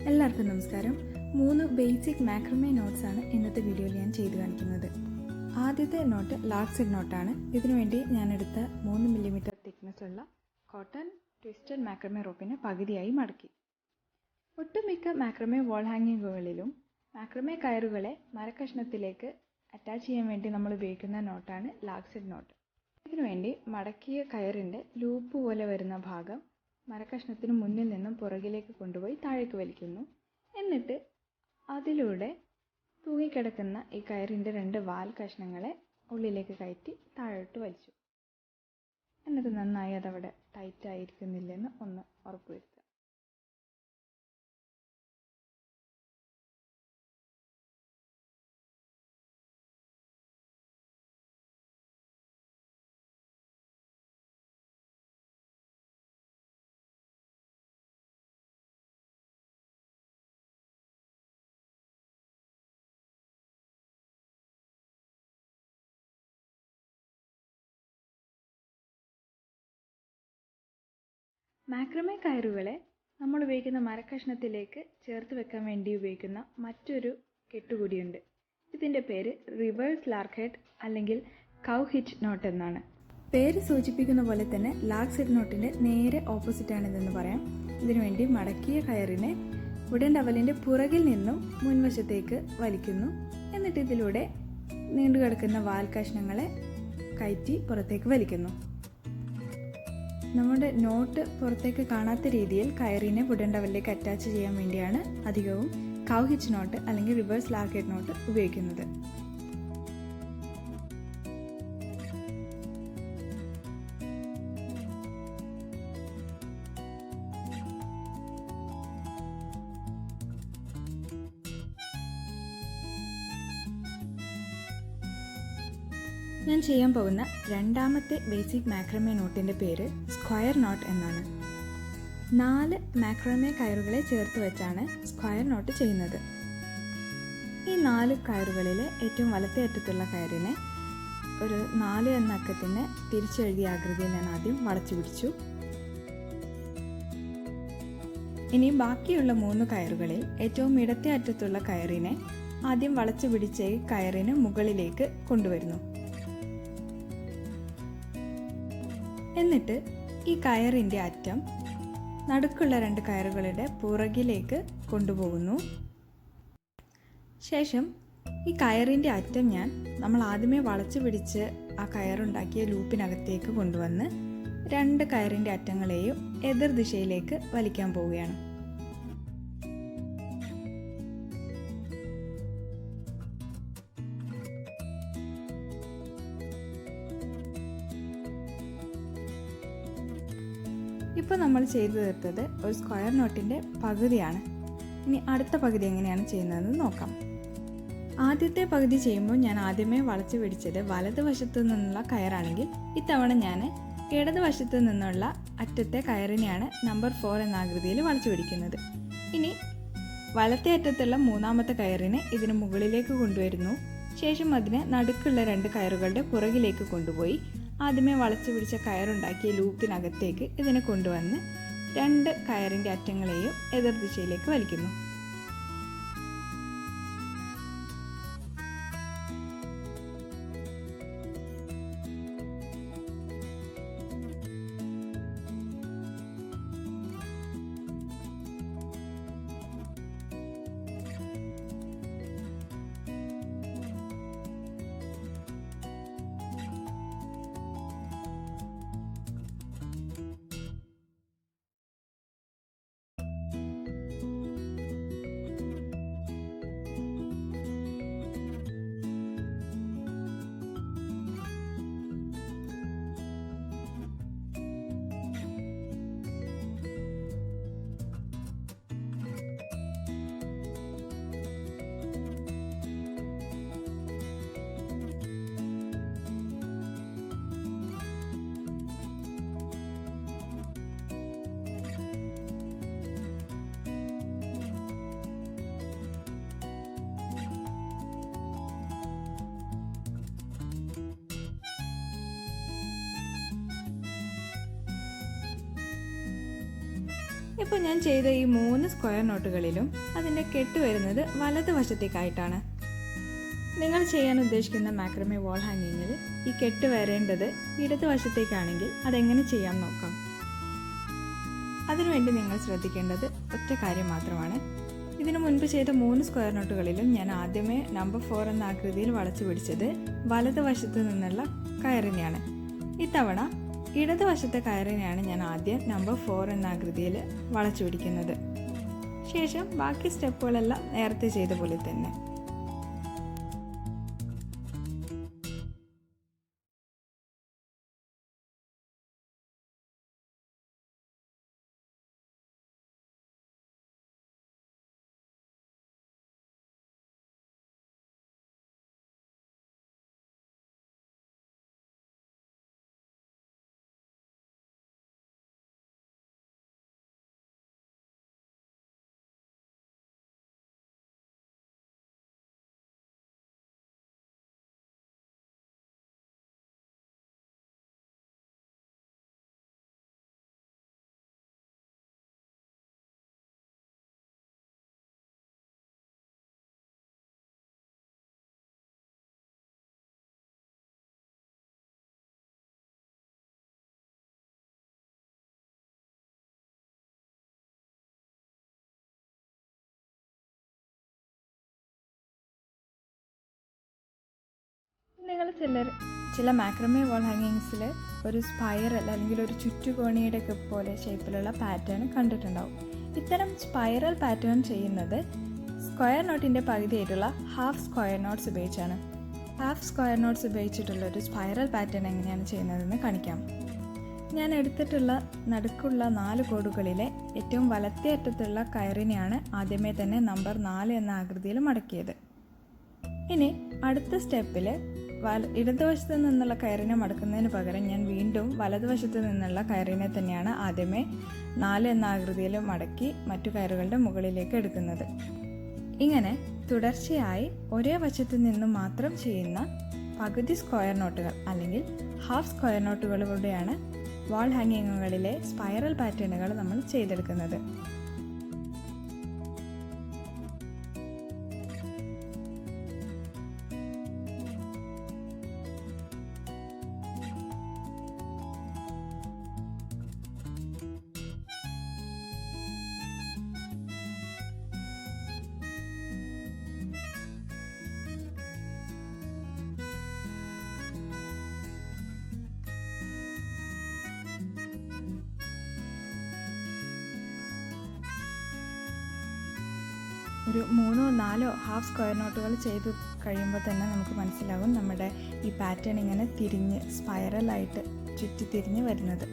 എല്ലാവർക്കും നമസ്കാരം. 3 basic മാക്രമേ notes ആണ് ഇന്നത്തെ വീഡിയോയിൽ ഞാൻ ചെയ്തു കാണിക്കുന്നത്. ആദ്യത്തെ നോട്ട് ലാക്സഡ് നോട്ടാണ്. ഇതിനുവേണ്ടി ഞാൻ എടുത്ത 3 മില്ലിമീറ്റർ തിക്നെസ് ഉള്ള കോട്ടൺ ട്വിസ്റ്റഡ് മാക്രമേ റോപ്പിനെ പകുതിയായി മടക്കി. ഒട്ടുമിക്ക മാക്രമേ വാൾ ഹാങ്ങിങ്ങുകളിലും മാക്രമേ കയറുകളെ മരക്കഷ്ണത്തിലേക്ക് അറ്റാച്ച് ചെയ്യാൻ വേണ്ടി നമ്മൾ ഉപയോഗിക്കുന്ന നോട്ടാണ് ലാക്സഡ് നോട്ട്. ഇതിനുവേണ്ടി മടക്കിയ കയറിൻ്റെ ലൂപ്പ് പോലെ വരുന്ന ഭാഗം മരക്കഷ്ണത്തിന് മുന്നിൽ നിന്നും പുറകിലേക്ക് കൊണ്ടുപോയി താഴേക്ക് വലിക്കുന്നു. എന്നിട്ട് അതിലൂടെ തൂങ്ങിക്കിടക്കുന്ന ഈ കയറിൻ്റെ 2 വാൽ കഷ്ണങ്ങളെ ഉള്ളിലേക്ക് കയറ്റി താഴോട്ട് വലിച്ചു. എന്നിട്ട് നന്നായി അതവിടെ ടൈറ്റ് ആയിരിക്കുന്നില്ലെന്ന് ഒന്ന് ഉറപ്പുവരുത്തുക. മാക്രമേ കയറുകളെ നമ്മൾ ഉപയോഗിക്കുന്ന മരക്കഷ്ണത്തിലേക്ക് ചേർത്ത് വെക്കാൻ വേണ്ടി ഉപയോഗിക്കുന്ന മറ്റൊരു കെട്ടുകൂടിയുണ്ട്. ഇതിൻ്റെ പേര് റിവേഴ്സ് ലാർക്ക് ഹെഡ് അല്ലെങ്കിൽ കൗ ഹിച്ച് നോട്ട് എന്നാണ്. പേര് സൂചിപ്പിക്കുന്ന പോലെ തന്നെ ലാക്സഡ് നോട്ടിൻ്റെ നേരെ ഓപ്പോസിറ്റാണിതെന്ന് പറയാം. ഇതിനുവേണ്ടി മടക്കിയ കയറിനെ വുഡൻ ടവലിൻ്റെ പുറകിൽ നിന്നും മുൻവശത്തേക്ക് വലിക്കുന്നു. എന്നിട്ട് ഇതിലൂടെ നീണ്ടുകിടക്കുന്ന വാൽ കഷ്ണങ്ങളെ കയറ്റി പുറത്തേക്ക് വലിക്കുന്നു. നമ്മുടെ നോട്ട് പുറത്തേക്ക് കാണാത്ത രീതിയിൽ കയറിനെ വുഡൻ ടവലിലേക്ക് അറ്റാച്ച് ചെയ്യാൻ വേണ്ടിയാണ് അധികവും കൗ ഹിച്ച് നോട്ട് അല്ലെങ്കിൽ റിവേഴ്സ് ലാർക്ക് ഹെഡ് നോട്ട് ഉപയോഗിക്കുന്നത്. ഞാൻ ചെയ്യാൻ പോകുന്ന രണ്ടാമത്തെ ബേസിക് മാക്രമേ നോട്ടിൻ്റെ പേര് സ്ക്വയർ നോട്ട് എന്നാണ്. 4 മാക്രമേ കയറുകളെ ചേർത്ത് വെച്ചാണ് സ്ക്വയർ നോട്ട് ചെയ്യുന്നത്. ഈ 4 കയറുകളിലെ ഏറ്റവും വലത്തേ അറ്റത്തുള്ള കയറിനെ ഒരു 4 എന്ന അക്കത്തിനെ തിരിച്ചെഴുതിയ ആകൃതിയിൽ ഞാൻ ആദ്യം വളച്ചു പിടിച്ചു. ഇനി ബാക്കിയുള്ള 3 കയറുകളിൽ ഏറ്റവും ഇടത്തേ അറ്റത്തുള്ള കയറിനെ ആദ്യം വളച്ചു പിടിച്ച ഈ കയറിന് മുകളിലേക്ക് കൊണ്ടുവരുന്നു. എന്നിട്ട് ഈ കയറിൻ്റെ അറ്റം നടുക്കുള്ള 2 കയറുകളുടെ പുറകിലേക്ക് കൊണ്ടുപോകുന്നു. ശേഷം ഈ കയറിൻ്റെ അറ്റം നമ്മൾ ആദ്യമേ വളച്ചു പിടിച്ച് ആ കയറുണ്ടാക്കിയ ലൂപ്പിനകത്തേക്ക് കൊണ്ടുവന്ന് 2 കയറിൻ്റെ അറ്റങ്ങളെയും എതിർ ദിശയിലേക്ക് വലിക്കാൻ പോവുകയാണ്. ഇപ്പോൾ നമ്മൾ ചെയ്തു തീർത്തത് ഒരു സ്ക്വയർ നോട്ടിൻ്റെ പകുതിയാണ്. ഇനി അടുത്ത പകുതി എങ്ങനെയാണ് ചെയ്യുന്നതെന്ന് നോക്കാം. ആദ്യത്തെ പകുതി ചെയ്യുമ്പോൾ ഞാൻ ആദ്യമേ വളച്ചു പിടിച്ചത് വലതുവശത്തു നിന്നുള്ള കയറാണെങ്കിൽ ഇത്തവണ ഞാൻ ഇടതുവശത്തു നിന്നുള്ള അറ്റത്തെ കയറിനെയാണ് നമ്പർ 4 എന്ന ആകൃതിയിൽ വളച്ചു പിടിക്കുന്നത്. ഇനി വലത്തെ അറ്റത്തുള്ള 3ാമത്തെ കയറിനെ ഇതിന് മുകളിലേക്ക് കൊണ്ടുവരുന്നു. ശേഷം അതിനെ നടുക്കുള്ള 2 കയറുകളുടെ പുറകിലേക്ക് കൊണ്ടുപോയി ആദ്യമേ വളച്ചു പിടിച്ച കയറുണ്ടാക്കിയ ലൂപ്പിനകത്തേക്ക് ഇതിനെ കൊണ്ടുവന്ന് 2 കയറിൻ്റെ അറ്റങ്ങളെയും എതിർ ദിശയിലേക്ക് വലിക്കുന്നു. ഇപ്പോൾ ഞാൻ ചെയ്ത ഈ 3 സ്ക്വയർ നോട്ടുകളിലും അതിൻ്റെ കെട്ട് വരുന്നത് വലതുവശത്തേക്കായിട്ടാണ്. നിങ്ങൾ ചെയ്യാൻ ഉദ്ദേശിക്കുന്ന മാക്രമേ വാൾ ഹാങ്ങിങ്ങിൽ ഈ കെട്ട് വരേണ്ടത് ഇടതുവശത്തേക്കാണെങ്കിൽ അതെങ്ങനെ ചെയ്യാൻ നോക്കാം. അതിനുവേണ്ടി നിങ്ങൾ ശ്രദ്ധിക്കേണ്ടത് ഒറ്റ കാര്യം മാത്രമാണ്. ഇതിനു മുൻപ് ചെയ്ത 3 സ്ക്വയർ നോട്ടുകളിലും ഞാൻ ആദ്യമേ നമ്പർ 4 എന്ന ആകൃതിയിൽ വളച്ചു പിടിച്ചത് വലതുവശത്ത് നിന്നുള്ള കയറിനെയാണ്. ഇത്തവണ ഇടതുവശത്തെ കയറിനെയാണ് ഞാൻ ആദ്യം നമ്പർ 4 എന്ന ആകൃതിയിൽ വളച്ചു പിടിക്കുന്നത്. ശേഷം ബാക്കി സ്റ്റെപ്പുകളെല്ലാം നേരത്തെ ചെയ്ത പോലെ തന്നെ. നിങ്ങൾ ചില മാക്രമേ വാൾ ഹാങ്ങിങ്സിൽ ഒരു സ്പൈറൽ അല്ലെങ്കിൽ ഒരു ചുറ്റുകോണിയുടെ പോലെ ഷേപ്പിലുള്ള പാറ്റേൺ കണ്ടിട്ടുണ്ടാവും. ഇത്തരം സ്പൈറൽ പാറ്റേൺ ചെയ്യുന്നത് സ്ക്വയർ നോട്ടിൻ്റെ പകുതിയായിട്ടുള്ള ഹാഫ് സ്ക്വയർ നോട്ട്സ് ഉപയോഗിച്ചാണ്. ഹാഫ് സ്ക്വയർ നോട്ട്സ് ഉപയോഗിച്ചിട്ടുള്ള ഒരു സ്പൈറൽ പാറ്റേൺ എങ്ങനെയാണ് ചെയ്യുന്നതെന്ന് കാണിക്കാം. ഞാൻ എടുത്തിട്ടുള്ള നടുക്കുള്ള 4 കോഡുകളിലെ ഏറ്റവും വലത്തേ അറ്റത്തുള്ള കയറിനെയാണ് ആദ്യമേ തന്നെ നമ്പർ 4 എന്ന ആകൃതിയിൽ മടക്കിയത്. ഇനി അടുത്ത സ്റ്റെപ്പിൽ ഇടതുവശത്ത് നിന്നുള്ള കയറിനെ മടക്കുന്നതിന് പകരം ഞാൻ വീണ്ടും വലതുവശത്ത് നിന്നുള്ള കയറിനെ തന്നെയാണ് ആദ്യമേ 4 എന്ന ആകൃതിയിൽ മടക്കി മറ്റു കയറുകളുടെ മുകളിലേക്ക് എടുക്കുന്നത്. ഇങ്ങനെ തുടർച്ചയായി ഒരേ വശത്ത് നിന്നും മാത്രം ചെയ്യുന്ന പകുതി സ്ക്വയർ നോട്ടുകൾ അല്ലെങ്കിൽ ഹാഫ് സ്ക്വയർ നോട്ടുകളിലൂടെയാണ് വാൾ ഹാങ്ങിങ്ങുകളിലെ സ്പൈറൽ പാറ്റേണുകൾ നമ്മൾ ചെയ്തെടുക്കുന്നത്. ഒരു 3-4 ഹാഫ് സ്ക്വയർ നോട്ടുകൾ ചെയ്ത് കഴിയുമ്പോൾ തന്നെ നമുക്ക് മനസ്സിലാകും നമ്മുടെ ഈ പാറ്റേൺ ഇങ്ങനെ തിരിഞ്ഞ് സ്പൈറലായിട്ട് ചുറ്റി തിരിഞ്ഞ് വരുന്നത്.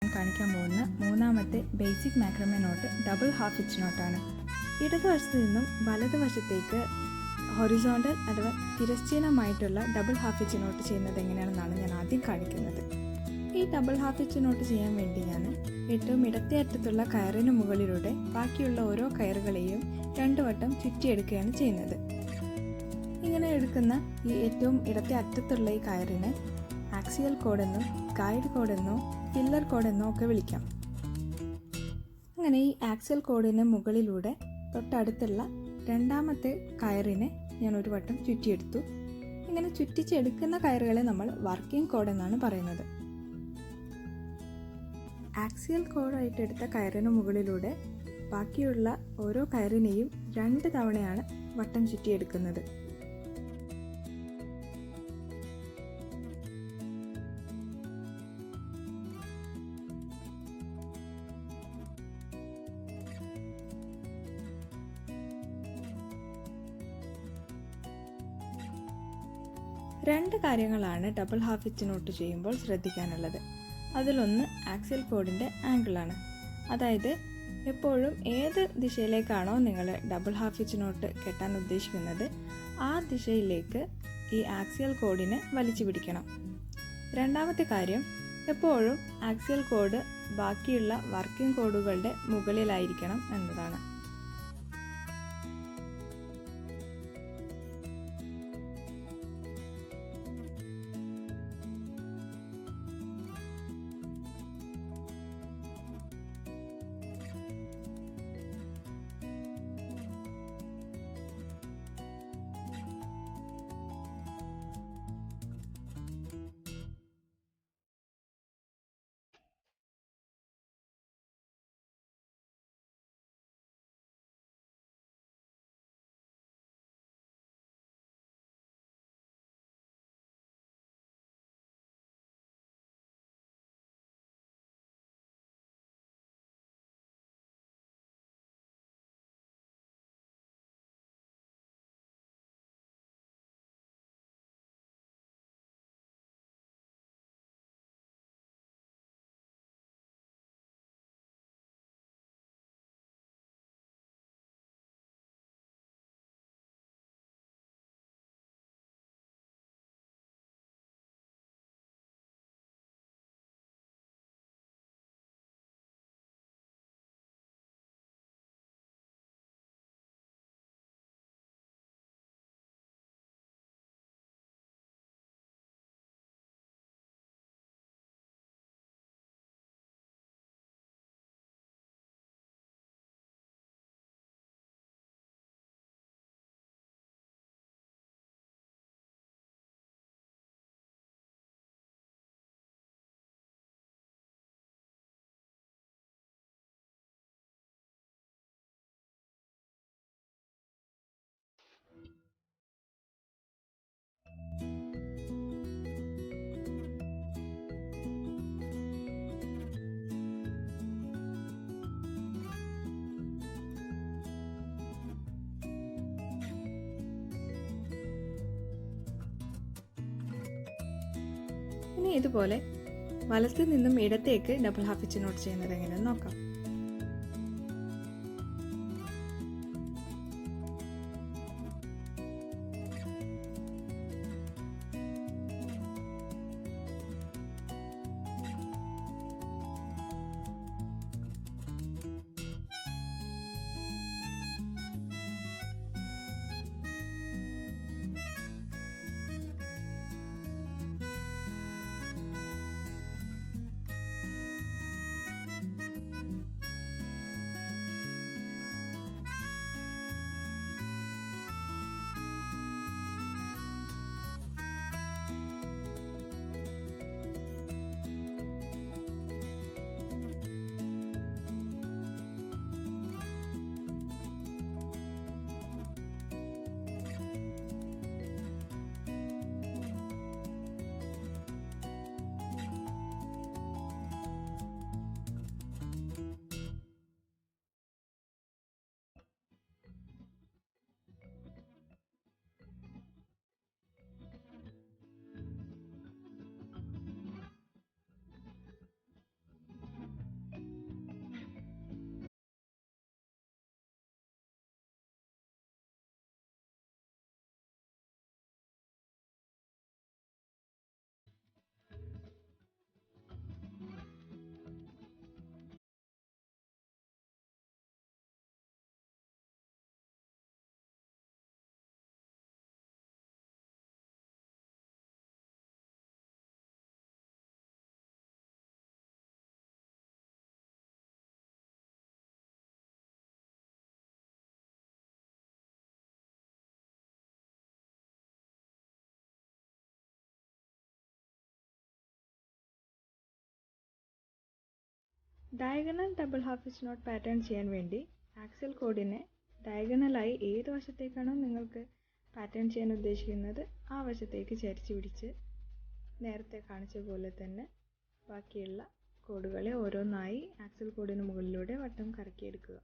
കാണിക്കാൻ പോകുന്ന മൂന്നാമത്തെ ബേസിക് മാക്രമേ നോട്ട് ഡബിൾ ഹാഫ് ഇച്ച് നോട്ടാണ്. ഇടതുവശത്ത് നിന്നും വലതുവശത്തേക്ക് ഹൊറിസോണ്ടൽ അഥവാ തിരശ്ചീനമായിട്ടുള്ള ഡബിൾ ഹാഫ് ഇച്ച് നോട്ട് ചെയ്യുന്നത് എങ്ങനെയാണെന്നാണ് ഞാൻ ആദ്യം കാണിക്കുന്നത്. ഈ ഡബിൾ ഹാഫ് ഇച്ച് നോട്ട് ചെയ്യാൻ വേണ്ടി ഞാൻ ഏറ്റവും ഇടത്തെ അറ്റത്തുള്ള കയറിന് മുകളിലൂടെ ബാക്കിയുള്ള ഓരോ കയറുകളെയും 2 വട്ടം ചുറ്റിയെടുക്കുകയാണ് ചെയ്യുന്നത്. ഇങ്ങനെ എടുക്കുന്ന ഈ ഏറ്റവും ഇടത്തെ അറ്റത്തുള്ള ഈ കയറിനെ ആക്സിയൽ കോഡെന്നോ ഗൈഡ് കോഡെന്നോ പില്ലർ കോഡെന്നോ ഒക്കെ വിളിക്കാം. അങ്ങനെ ഈ ആക്സിയൽ കോഡിന് മുകളിലൂടെ തൊട്ടടുത്തുള്ള രണ്ടാമത്തെ കയറിനെ ഞാൻ ഒരു വട്ടം ചുറ്റിയെടുത്തു. ഇങ്ങനെ ചുറ്റിച്ചെടുക്കുന്ന കയറുകളെ നമ്മൾ വർക്കിംഗ് കോഡ് എന്നാണ് പറയുന്നത്. ആക്സിയൽ കോഡായിട്ട് എടുത്ത കയറിന് മുകളിലൂടെ ബാക്കിയുള്ള ഓരോ കയറിനെയും 2 തവണയാണ് വട്ടം ചുറ്റിയെടുക്കുന്നത്. രണ്ട് കാര്യങ്ങളാണ് ഡബിൾ ഹാഫ് ഹിച്ച് നോട്ട് ചെയ്യുമ്പോൾ ശ്രദ്ധിക്കാനുള്ളത്. അതിലൊന്ന് ആക്സിയൽ കോഡിൻ്റെ ആംഗിളാണ്. അതായത് എപ്പോഴും ഏത് ദിശയിലേക്കാണോ നിങ്ങൾ ഡബിൾ ഹാഫ് ഹിച്ച് നോട്ട് കെട്ടാൻ ഉദ്ദേശിക്കുന്നത് ആ ദിശയിലേക്ക് ഈ ആക്സിയൽ കോഡിനെ വലിച്ചു പിടിക്കണം. രണ്ടാമത്തെ കാര്യം, എപ്പോഴും ആക്സിയൽ കോഡ് ബാക്കിയുള്ള വർക്കിംഗ് കോഡുകളുടെ മുകളിലായിരിക്കണം എന്നതാണ്. ഇനി ഇതുപോലെ വലത്ത് നിന്നും ഇടത്തേക്ക് ഡബിൾ ഹാഫ് ഹിച്ച് നോട്ട് ചെയ്യുന്നത് എങ്ങനെയെന്ന് നോക്കാം. Diagonal double half stitch knot pattern ചെയ്യാൻ വേണ്ടി ആക്സിൽ കോഡിനെ ഡയഗണലായി ഏത് വശത്തേക്കാണോ നിങ്ങൾക്ക് പാറ്റേൺ ചെയ്യാൻ ഉദ്ദേശിക്കുന്നത് ആ വശത്തേക്ക് ചരിച്ച് പിടിച്ച് നേരത്തെ കാണിച്ച പോലെ തന്നെ ബാക്കിയുള്ള കോഡുകളെ ഓരോന്നായി ആക്സിൽ കോഡിന് മുകളിലൂടെ വട്ടം കറക്കിയെടുക്കുക.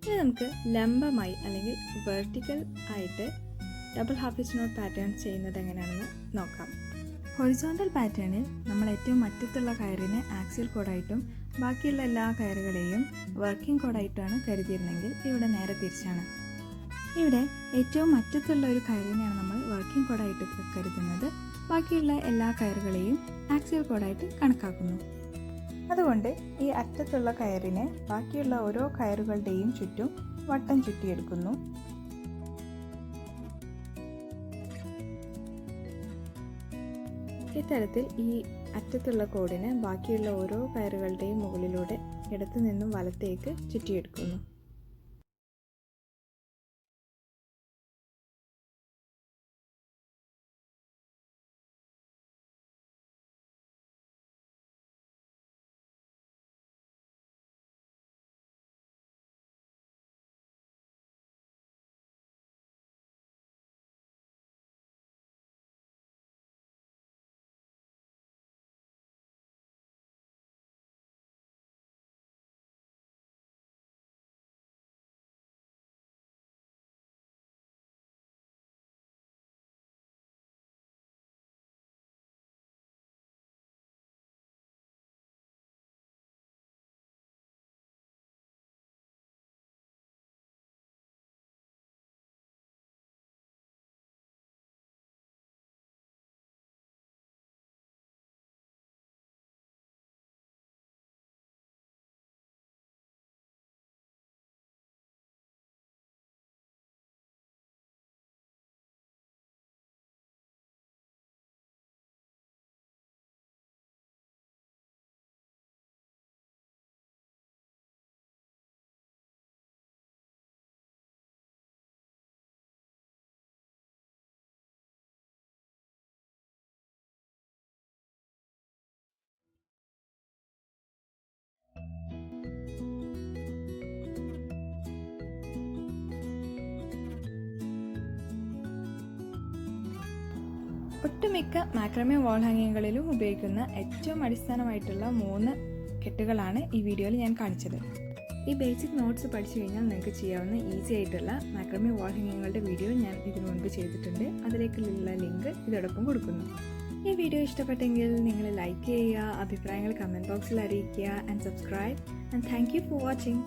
ഇനി നമുക്ക് ലംബമായി അല്ലെങ്കിൽ വെർട്ടിക്കൽ ആയിട്ട് double half stitch knot pattern ചെയ്യുന്നത് എങ്ങനെയാണെന്ന് നോക്കാം. ഹൊറിസോണ്ടൽ പാറ്റേണിൽ നമ്മൾ ഏറ്റവും അറ്റത്തുള്ള കയറിനെ ആക്സിൽ കോഡായിട്ടും ബാക്കിയുള്ള എല്ലാ കയറുകളെയും വർക്കിംഗ് കോഡായിട്ടാണ് കരുതിയിരുന്നെങ്കിൽ ഇവിടെ നേരെ തിരിച്ചാണ്. ഇവിടെ ഏറ്റവും അറ്റത്തുള്ള ഒരു കയറിനെയാണ് നമ്മൾ വർക്കിംഗ് കോഡായിട്ട് കരുതുന്നത്. ബാക്കിയുള്ള എല്ലാ കയറുകളെയും ആക്സിൽ കോഡായിട്ട് കണക്കാക്കുന്നു. അതുകൊണ്ട് ഈ അറ്റത്തുള്ള കയറിനെ ബാക്കിയുള്ള ഓരോ കയറുകളുടെയും ചുറ്റും വട്ടം ചുറ്റിയെടുക്കുന്നു. ഇത്തരത്തിൽ ഈ അറ്റത്തുള്ള കോഡിനെ ബാക്കിയുള്ള ഓരോ കയറുകളുടെയും മുകളിലൂടെ ഇടത്തു നിന്നും വലത്തേക്ക് ചുറ്റിയെടുക്കുന്നു. ഒട്ടുമിക്ക മാക്രമേ വാൾ ഹാങ്ങിങ്ങുകളിലും ഉപയോഗിക്കുന്ന ഏറ്റവും അടിസ്ഥാനമായിട്ടുള്ള 3 കെട്ടുകളാണ് ഈ വീഡിയോയിൽ ഞാൻ കാണിച്ചത്. ഈ ബേസിക് നോട്ട്സ് പഠിച്ചു കഴിഞ്ഞാൽ നിങ്ങൾക്ക് ചെയ്യാവുന്ന ഈസി ആയിട്ടുള്ള മാക്രമേ വാൾ ഹാങ്ങിങ്ങുകളുടെ വീഡിയോ ഞാൻ ഇതിനു മുൻപ് ചെയ്തിട്ടുണ്ട്. അതിലേക്കുള്ള ലിങ്ക് ഇതോടൊപ്പം കൊടുക്കുന്നു. ഈ വീഡിയോ ഇഷ്ടപ്പെട്ടെങ്കിൽ നിങ്ങൾ ലൈക്ക് ചെയ്യുക, അഭിപ്രായങ്ങൾ കമൻറ്റ് ബോക്സിൽ അറിയിക്കുക, and subscribe. And thank you for watching.